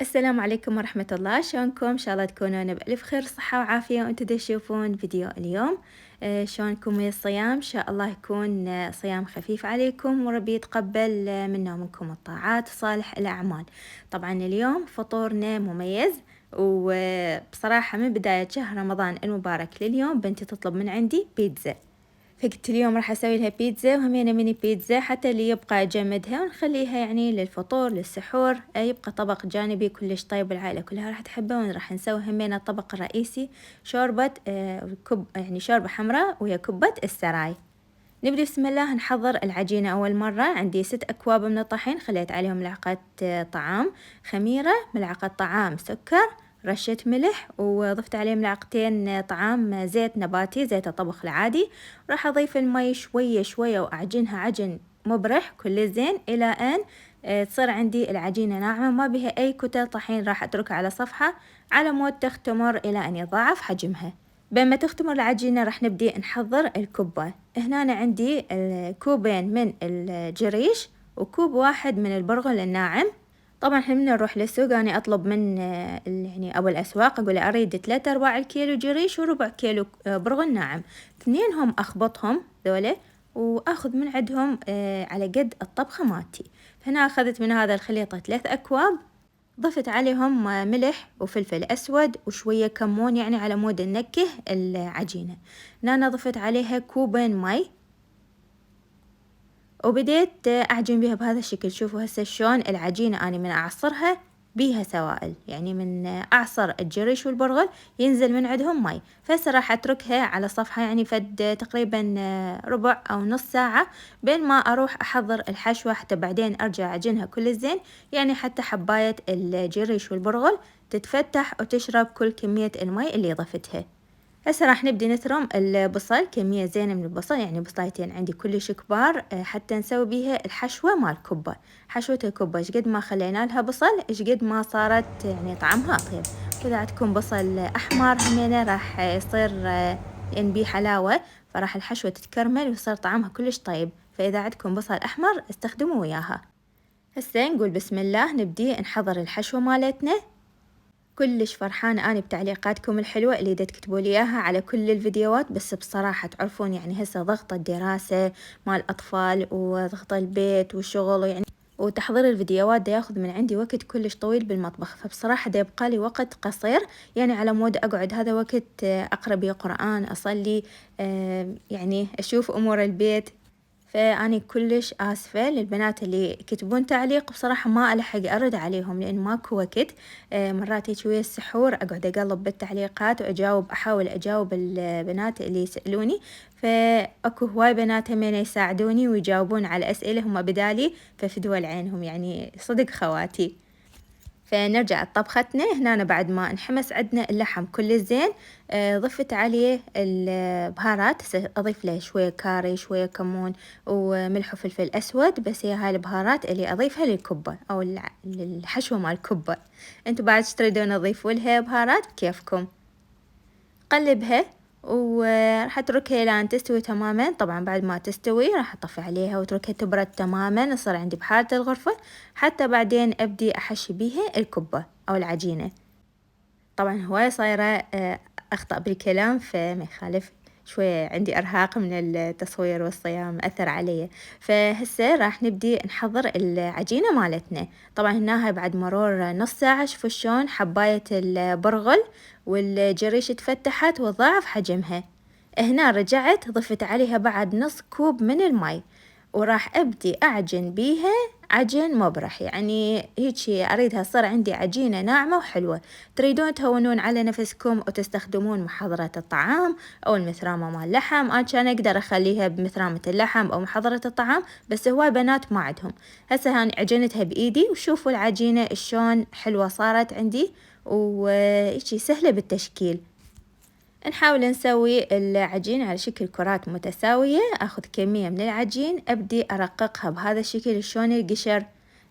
السلام عليكم ورحمة الله، شلونكم؟ إن شاء الله تكونون بألف خير صحة وعافية وانتم تشوفون فيديو اليوم. شلونكم ويا الصيام؟ إن شاء الله يكون صيام خفيف عليكم وربي يتقبل منا ومنكم الطاعات وصالح الأعمال. طبعا اليوم فطورنا مميز، وبصراحة من بداية شهر رمضان المبارك لليوم بنتي تطلب من عندي بيتزا، فقلت اليوم راح أسوي لها بيتزا وهمينة ميني بيتزا حتى اللي يبقى أجمدها ونخليها يعني للفطور للسحور، يبقى طبق جانبي كلش طيب، العائلة كلها راح تحبه. وراح نسوي همينة الطبق الرئيسي شوربة كب، يعني شوربة حمراء ويا كبة السراي. نبدأ بسم الله نحضر العجينة. أول مرة عندي 6 أكواب من الطحين، خليت عليهم ملعقة طعام خميرة، ملعقة طعام سكر، رشة ملح، وضفت عليه ملعقتين طعام زيت نباتي، زيت الطبخ العادي. راح أضيف المي شوية شوية وأعجنها عجن مبرح كل زين إلى أن تصير عندي العجينة ناعمة ما بها أي كتل طحين. راح أتركها على صفحة على مود تختمر إلى أن يضاعف حجمها. بما تختمر العجينة راح نبدي نحضر الكوبات. هنا أنا عندي كوبين من الجريش وكوب واحد من البرغل الناعم. طبعا احنا من نروح للسوق أنا أطلب من يعني أبو الأسواق، أقول أريد 3/4 الكيلو جريش وربع كيلو برغل ناعم، اثنينهم أخبطهم ذولا وأخذ من عندهم على قد الطبخة مالتي. فهنا أخذت من هذا الخليطة 3 أكواب، ضفت عليهم ملح وفلفل أسود وشوية كمون يعني على مود ننكه العجينة. هنا ضفت عليها كوبين مي وبديت أعجن بها بهذا الشكل. شوفوا هسه شلون العجينة أنا من أعصرها بيها سوائل، يعني من أعصر الجريش والبرغل ينزل من عندهم مي. فهسه راح أتركها على صفحة يعني فد تقريبا ربع أو نص ساعة بين ما أروح أحضر الحشوة، حتى بعدين أرجع أعجنها كل زين، يعني حتى حباية الجريش والبرغل تتفتح وتشرب كل كمية المي اللي ضفتها. هسه راح نبدي نثرم البصل، كمية زينة من البصل، يعني بصلايتين عندي كلش كبار حتى نسوي بيها الحشوة مال كبة. حشوة الكبة ايش قد ما خلينا لها بصل ايش قد ما صارت يعني طعمها أطيب. وإذا عندكم بصل أحمر همينة راح يصير ينبي حلاوة، فراح الحشوة تتكرمل ويصير طعمها كلش طيب. فإذا عندكم بصل أحمر استخدموا وياها. هسه نقول بسم الله نبدي نحضر الحشوة مالتنا. كلش فرحانة أنا بتعليقاتكم الحلوة اللي تكتبوا لي إياها على كل الفيديوهات، بس بصراحة تعرفون يعني هسه ضغط الدراسة مال الأطفال وضغط البيت والشغل يعني وتحضير الفيديوهات دا ياخذ من عندي وقت كلش طويل بالمطبخ، فبصراحة دا يبقى لي وقت قصير يعني على مود أقعد هذا وقت أقرأ بيه قرآن، أصلي، يعني أشوف أمور البيت. فأني كلش آسفة للبنات اللي يكتبون تعليق، بصراحة ما ألحق أرد عليهم لأن ماكو وقت. مرات هيك ويا السحور أقعد أقلب بالتعليقات وأجاوب، أحاول أجاوب البنات اللي يسألوني، فأكو هواي بنات همين يساعدوني ويجاوبون على أسئلة هم بدالي، ففدوا لعينهم يعني صدق خواتي. فنرجع لطبختنا. هنا بعد ما انحمس عندنا اللحم كل زين، ضفت عليه البهارات. أضيف له شوية كاري، شوية كمون وملح وفلفل أسود، بس هي هاي البهارات اللي أضيفها للكبة أو للحشوة مال الكبة. انتوا بعد تريدون أضيفوا لها بهارات بكيفكم. قلبها وراح اتركها لين تستوي تماما. طبعا بعد ما تستوي راح اطفي عليها واتركها تبرد تماما، يصير عندي بحالة الغرفة، حتى بعدين ابدي احشي بيها الكبة او العجينة. طبعا هواية صايرة اخطأ بالكلام، فما يخالف، شوية عندي ارهاق من التصوير والصيام اثر علي. فهسه راح نبدي نحضر العجينة مالتنا. طبعا هنا هاي بعد مرور نص ساعة شوفوا شلون حباية البرغل والجريش تفتحت وضاعف حجمها. هنا رجعت ضفت عليها بعد نص كوب من المي، وراح أبدي أعجن بيها عجن مبرح، يعني هيجي أريدها تصير عندي عجينة ناعمة وحلوة. تريدون تهونون على نفسكم وتستخدمون محضرة الطعام أو المثرامة مال اللحم، أنا كان أقدر أخليها بمثرامة اللحم أو محضرة الطعام، بس هواي بنات ما عندهم. هسه هاني عجنتها بإيدي وشوفوا العجينة شلون حلوة صارت عندي، وإيجي سهلة بالتشكيل. نحاول نسوي العجين على شكل كرات متساوية. أخذ كمية من العجين أبدي أرققها بهذا الشكل، شلون القشر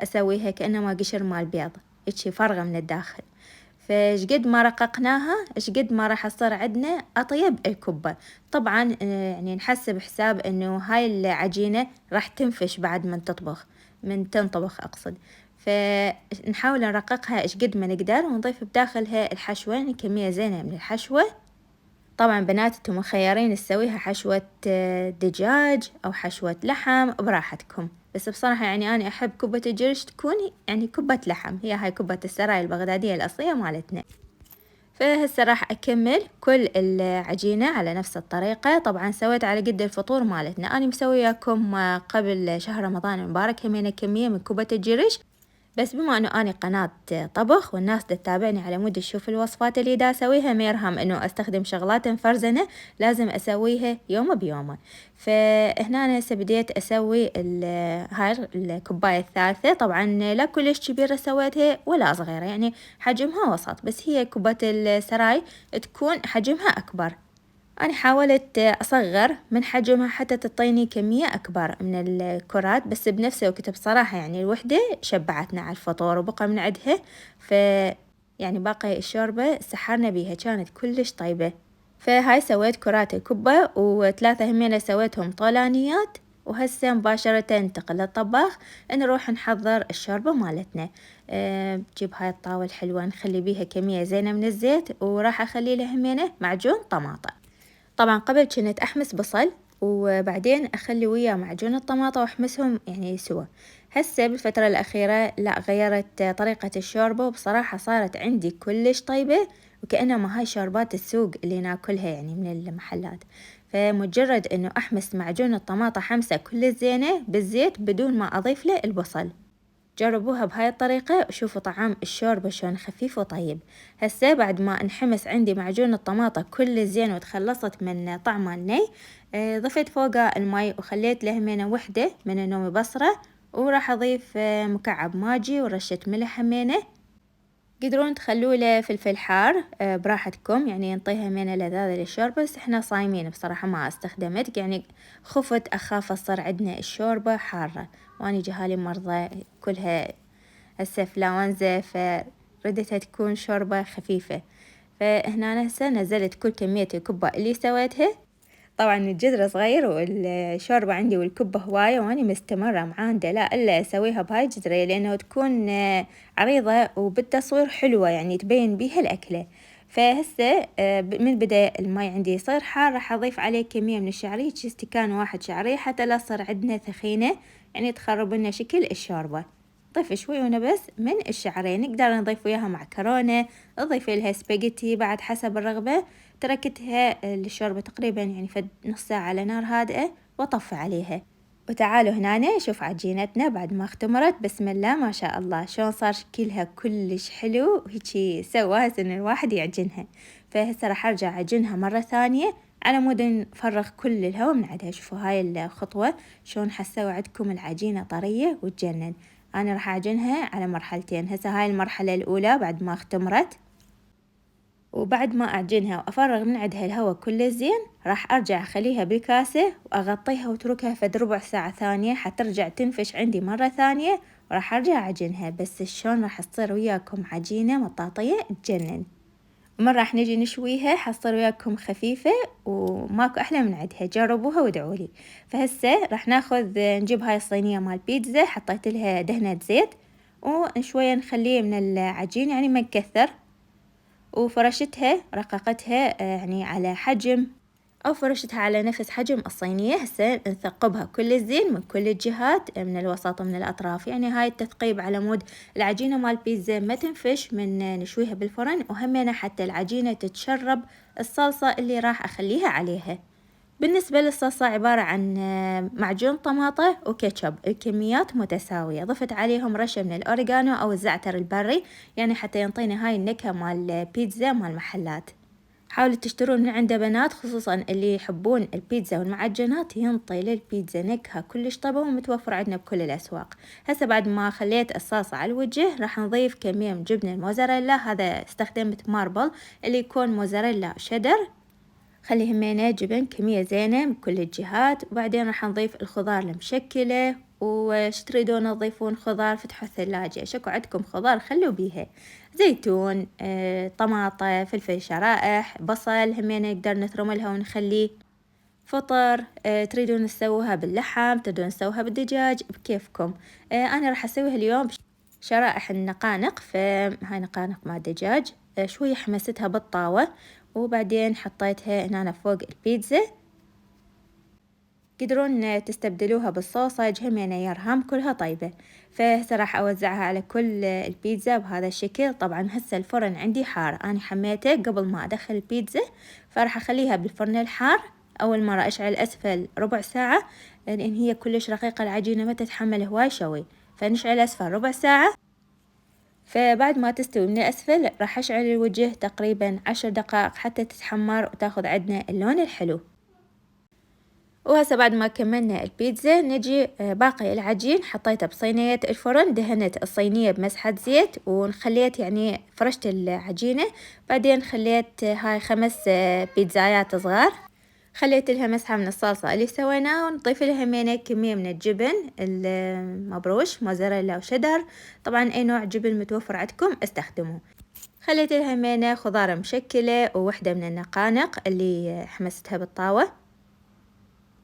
أسويها كأنما قشر مال بيض، هيك فارغة من الداخل. فايش قد ما رققناها ايش قد ما راح تصير عندنا أطيب الكبة. طبعا يعني نحسب حساب إنه هاي العجينة راح تنفش بعد من تطبخ، من تنطبخ أقصد. فنحاول نرققها إيش قد ما نقدر ونضيف بداخلها الحشوة، يعني كمية زينة من الحشوة. طبعا بنات انتم مخيرين تسويها حشوة دجاج أو حشوة لحم براحتكم، بس بصراحة يعني أنا أحب كبة الجرش تكون يعني كبة لحم، هي هاي كبة السراي البغدادية الأصلية مالتنا. فهسه راح أكمل كل العجينة على نفس الطريقة. طبعا سويت على قد الفطور مالتنا، أنا مسوياكم قبل شهر رمضان المبارك همينة كمية من كوبة الجرش، بس بما انه اني قناة طبخ والناس تتابعني على مود تشوف الوصفات اللي دا اسويها، ما يرهم انه استخدم شغلات مفرزنة، لازم اسويها يوم بيومه. فهنا انا هسه بديت اسوي هاي الكوباية الثالثة. طبعا لا كلش كبيرة سويتها ولا صغيرة، يعني حجمها وسط، بس هي كوباية السراي تكون حجمها اكبر. أنا حاولت أصغر من حجمها حتى تعطيني كمية أكبر من الكرات، بس بنفس الوقت بصراحة يعني الوحدة شبعتنا على الفطور وبقى من عندها. ف يعني باقي الشوربة سحرنا بيها، كانت كلش طيبة. فهاي سويت كرات الكبة وثلاثة همينة سويتهم طولانيات. وهسه مباشرة ننتقل للطباخ، نروح نحضر الشوربة مالتنا. بجيب هاي الطاولة الحلوة نخلي بيها كمية زينة من الزيت، وراح أخلي لها همينة معجون طماطم. طبعا قبل كنت أحمس بصل وبعدين أخلي وياه معجون الطماطة وأحمسهم يعني سوا. هسه بالفترة الأخيرة لا، غيرت طريقة الشوربة وبصراحة صارت عندي كلش طيبة، وكأنما هاي شوربات السوق اللي ناكلها يعني من المحلات. فمجرد إنه أحمس معجون الطماطة حمسة كل زينة بالزيت بدون ما أضيف له البصل. جربوها بهاي الطريقة وشوفوا طعم الشوربة شلون خفيف وطيب. هسه بعد ما انحمس عندي معجون الطماطة كل زين وتخلصت من طعمه الني، ضفت فوقه المي وخليت له همينة وحدة من النوم بصرة، وراح أضيف مكعب ماجي ورشة ملح همينة. تقدرون تخلوا له فلفل حار براحتكم، يعني ينطيها همينة لذاذة للشوربة، بس احنا صايمين بصراحة ما استخدمت، يعني خفت أخاف تصير عندنا الشوربة حارة، وأنا جهالي مرضى كلها هسه إنفلونزا، فردتها تكون شوربة خفيفة. فهنا أنا هسه نزلت كل كمية الكبة اللي سويتها. طبعا الجدر صغير والشوربة عندي والكبة هواية، وأني مستمرة معاندة لا إلا أسويها بهاي الجدرية، لأنه تكون عريضة وبالتصوير حلوة يعني تبين بيها الأكلة. فهسه من بدأ الماء عندي يصير حار راح أضيف عليه كمية من الشعرية، استكان واحد شعرية حتى لا تصير عندنا ثخينة يعني تخرب لنا شكل الشوربة. ضيف شوي ونبس من الشعرية، نقدر نضيف وياها معكرونة، نضيف لها سباجيتي بعد حسب الرغبة. تركتها الشوربة تقريبا يعني فد نص ساعة على نار هادئة وطفى عليها. وتعالوا هنا نشوف عجينتنا بعد ما اختمرت، بس الله ما شاء الله شلون صار شكلها كلش حلو، وهيجي سواها إن الواحد يعجنها. فهسه راح أرجع أعجنها مرة ثانية على مود نفرغ كل الهواء من عندها. شوفوا هاي الخطوة شلون حسوا عندكم العجينة طرية وتجنن. أنا راح أعجنها على مرحلتين. هسه هاي المرحلة الأولى بعد ما اختمرت، وبعد ما أعجنها وأفرغ من عندها الهواء كله زين، راح أرجع أخليها بالكاسة وأغطيها وأتركها فد ربع ساعة ثانية حترجع تنفش عندي مرة ثانية، وراح أرجع أعجنها. بس شلون راح تصير وياكم عجينة مطاطية تجنن. ومرة راح نجي نشويها حتصير وياكم خفيفة وماكو أحلى من عندها، جربوها وادعولي. فهسه راح ناخذ نجيب هاي الصينية مال بيتزا، حطيت لها دهنة زيت وشوية نخليه من العجين يعني ما نكثر، وفرشتها رققتها يعني على حجم، أو فرشتها على نفس حجم الصينية. هسه نثقبها كل الزين من كل الجهات، من الوسط ومن الأطراف، يعني هاي التثقيب على مود العجينة مال بيتزا ما تنفش من نشويها بالفرن، وهمينا حتى العجينة تتشرب الصلصة اللي راح أخليها عليها. بالنسبة للصلصة عبارة عن معجون طماطة وكاتشب، الكميات متساوية. ضفت عليهم رشة من الأوريغانو أو الزعتر البري، يعني حتى ينطينا هاي النكهة مال بيتزا مال محلات. حاولوا تشترون من عنده بنات، خصوصا اللي يحبون البيتزا والمعجنات، ينطي للبيتزا نكهة كلش طيبة ومتوفر عندنا بكل الأسواق. هسه بعد ما خليت الصلصة على الوجه راح نضيف كمية من جبن الموزاريلا، هذا استخدمت ماربل اللي يكون موزاريلا شدر. خلي همينة جبن كمية زينة من كل الجهات، وبعدين راح نضيف الخضار المشكلة. وش تريدون تضيفون خضار فتحوا الثلاجة، شكو عندكم خضار خلوا بيها، زيتون طماطة فلفل شرائح بصل، همينة نقدر نثرم لها ونخليه فطر. تريدون تسووها باللحم، تريدون تسووها بالدجاج، بكيفكم. أنا راح أسويها اليوم شرائح النقانق، فهاي نقانق مع دجاج، شوية حمستها بالطاوة، وبعدين حطيتها هنا فوق البيتزا. تقدرون تستبدلوها بالصوصج همينة يرهم، كلها طيبة. فهسه راح أوزعها على كل البيتزا بهذا الشكل. طبعا هسه الفرن عندي حار، أنا حميته قبل ما أدخل البيتزا، فراح أخليها بالفرن الحار. أول مرة أشعل أسفل ربع ساعة، لأن هي كلش رقيقة العجينة ما تتحمل هواي شوي، فنشعل أسفل ربع ساعة. فبعد ما تستوي من الأسفل راح أشعل الوجه تقريبا 10 دقائق حتى تتحمر وتاخذ عندنا اللون الحلو. وهسه بعد ما كملنا البيتزا نجي باقي العجين حطيته بصينية الفرن، دهنت الصينية بمسحة زيت ونخليت يعني فرشت العجينة. بعدين خليت هاي 5 بيتزايات صغار، خليت لها مسحة من الصلصة اللي سويناها، ونضيف لها همينة كمية من الجبن المبروش موزاريلا وشدر. طبعا أي نوع جبن متوفر عندكم استخدموه. خليت لها همينة خضار مشكلة ووحدة من النقانق اللي حمستها بالطاوة.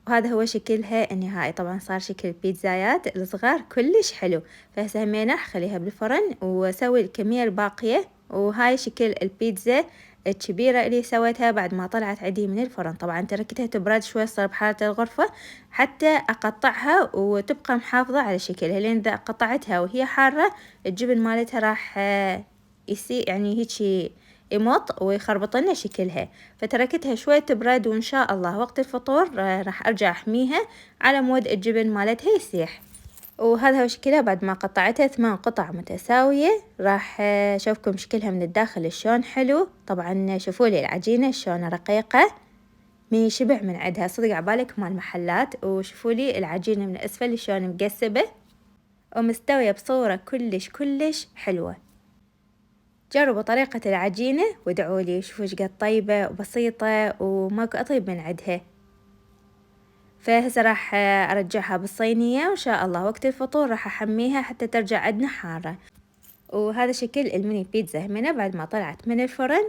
وهذا هو شكلها النهائي. طبعا صار شكل البيتزايات الصغار كلش حلو. فهسه همينة خليها بالفرن وسوي الكمية الباقية. وهاي شكل البيتزا الكبيرة اللي سويتها بعد ما طلعت عندي من الفرن. طبعا تركتها تبرد شوي، صار بحالة الغرفة حتى أقطعها وتبقى محافظة على شكلها، لأن إذا قطعتها وهي حارة الجبن مالتها راح يصير يعني هيجي يمط ويخربط لنا شكلها. فتركتها شوي تبرد، وإن شاء الله وقت الفطور راح أرجع أحميها على مود الجبن مالتها يسيح. وهذا هو شكلها بعد ما قطعتها 8 قطع متساوية. راح أشوفكم شكلها من الداخل شلون حلو. طبعا شوفوا لي العجينة شلون رقيقة، مي شبع من عندها صدق عبالك مال المحلات. وشوفوا لي العجينة من الأسفل شلون مقسبة ومستوية بصورة كلش حلوة. جربوا طريقة العجينة وادعوا لي، شوفوا ايش قد طيبة وبسيطة وماكو أطيب من عندها. فهسه راح أرجعها بالصينية، وإن شاء الله وقت الفطور راح أحميها حتى ترجع عندنا حارة. وهذا شكل الميني بيتزا همنا بعد ما طلعت من الفرن.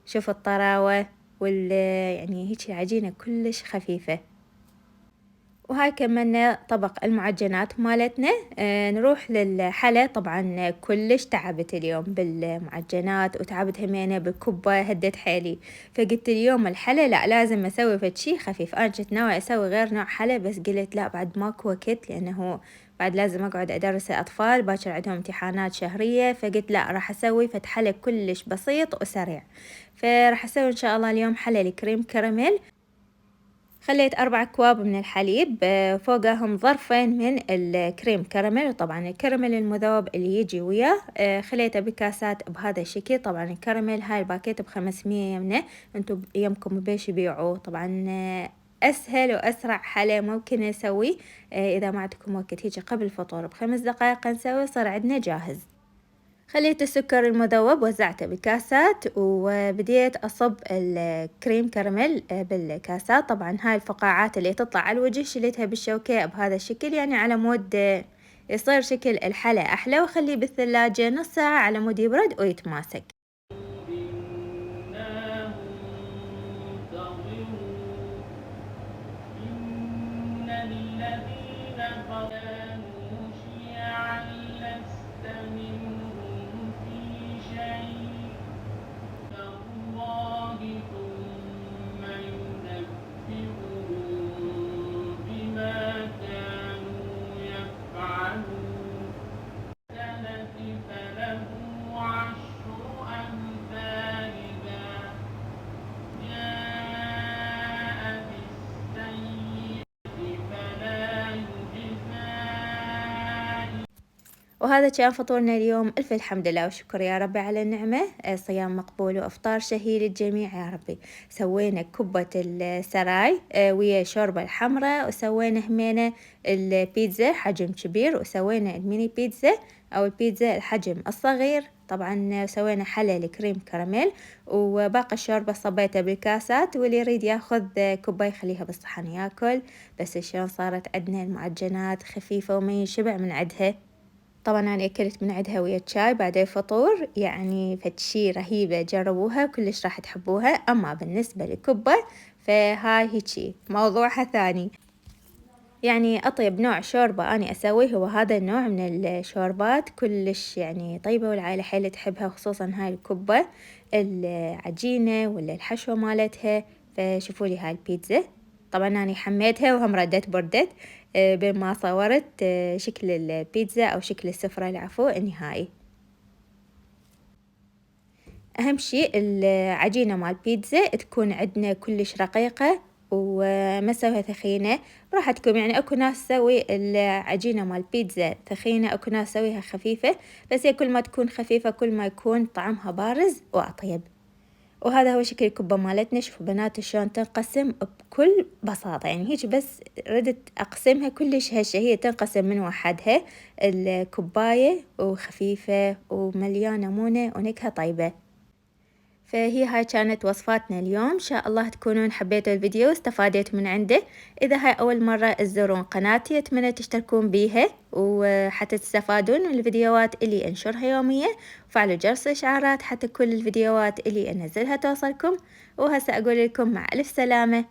شوفوا الطراوة يعني هيك العجينة كلش خفيفة. وهاي كملنا طبق المعجنات مالتنا. نروح للحلا. طبعا كلش تعبت اليوم بالمعجنات وتعبت همينة بالكبة، هدت حيلي. فقلت اليوم الحلا لا، لازم اسوي فد شي خفيف. انا كنت ناوي اسوي غير نوع حلا، بس قلت لا بعد ماكو وقت، لانه بعد لازم اقعد ادرس الاطفال باكر عندهم امتحانات شهرية. فقلت لا، راح اسوي فد حلا كلش بسيط وسريع. فراح اسوي ان شاء الله اليوم حلا الكريم كراميل. خليت 4 أكواب من الحليب، فوقهم ظرفين من الكريم كراميل. وطبعا الكراميل المذوب اللي يجي وياه خليته بكاسات بهذا الشكل. طبعا الكراميل هاي الباكيت ب500 يمنه، انتم يمكم بيش يبيعوه. طبعا أسهل وأسرع حلا ممكن نسوي إذا ما عندكم وقت. هيجي قبل الفطور ب5 دقائق نسوي، صار عندنا جاهز. خليت السكر المذوب وزعته بكاسات، وبديت أصب الكريم كراميل بالكاسات. طبعا هاي الفقاعات اللي تطلع على الوجه شليتها بالشوكة بهذا الشكل، يعني على مود يصير شكل الحلا أحلى. وخليه بالثلاجة نص ساعة على مود يبرد ويتماسك. وهذا كان فطورنا اليوم. ألف الحمد لله والشكر يا ربي على النعمة. صيام مقبول وإفطار شهي للجميع يا ربي. سوينا كبة السراي ويا شوربة الحمراء، وسوينا همينة البيتزا حجم كبير، وسوينا الميني بيتزا أو البيتزا الحجم الصغير. طبعا سوينا حلا الكريم كراميل، وباقي الشوربة صبيتها بالكاسات، واللي يريد ياخذ كوباية يخليها بالصحن ياكل. بس شلون صارت عندنا المعجنات خفيفة وما ينشبع من عندها. طبعا أنا أكلت من عندها ويا الشاي بعد الفطور، يعني فتشي رهيبة، جربوها كلش راح تحبوها. أما بالنسبة للكبة فهاي هيجي موضوعها ثاني. يعني أطيب نوع شوربة أني أسويه هو هذا النوع من الشوربات، كلش يعني طيبة والعائلة حيل تحبها، خصوصا هاي الكبة، العجينة ولا الحشوة مالتها. فشوفوا لي هاي البيتزا، طبعا أنا حميتها وهم ردت بردت بين ما صورت شكل البيتزا أو شكل السفرة العفو النهائي. أهم شي العجينة مال بيتزا تكون عندنا كلش رقيقة وما سويها ثخينة، راحتكم. يعني اكو ناس تسوي العجينة مال بيتزا ثخينة، اكو ناس تسويها خفيفة، بس هي كل ما تكون خفيفة كل ما يكون طعمها بارز وأطيب. وهذا هو شكل الكبة مالتنا. شوفوا بنات شلون تنقسم بكل بساطة، يعني هيك بس ردت أقسمها كلش هشة، هي تنقسم من وحدها الكوباية، وخفيفة ومليانة مونة ونكهة طيبة. فهي هاي كانت وصفاتنا اليوم، إن شاء الله تكونون حبيتوا الفيديو واستفاديتوا من عنده. إذا هاي أول مرة تزورون قناتي أتمنى تشتركون بيها وحتى تستفادون من الفيديوهات اللي أنشرها يوميا، وفعلوا جرس الإشعارات حتى كل الفيديوهات اللي أنزلها توصلكم. وهسا أقول لكم مع ألف سلامة.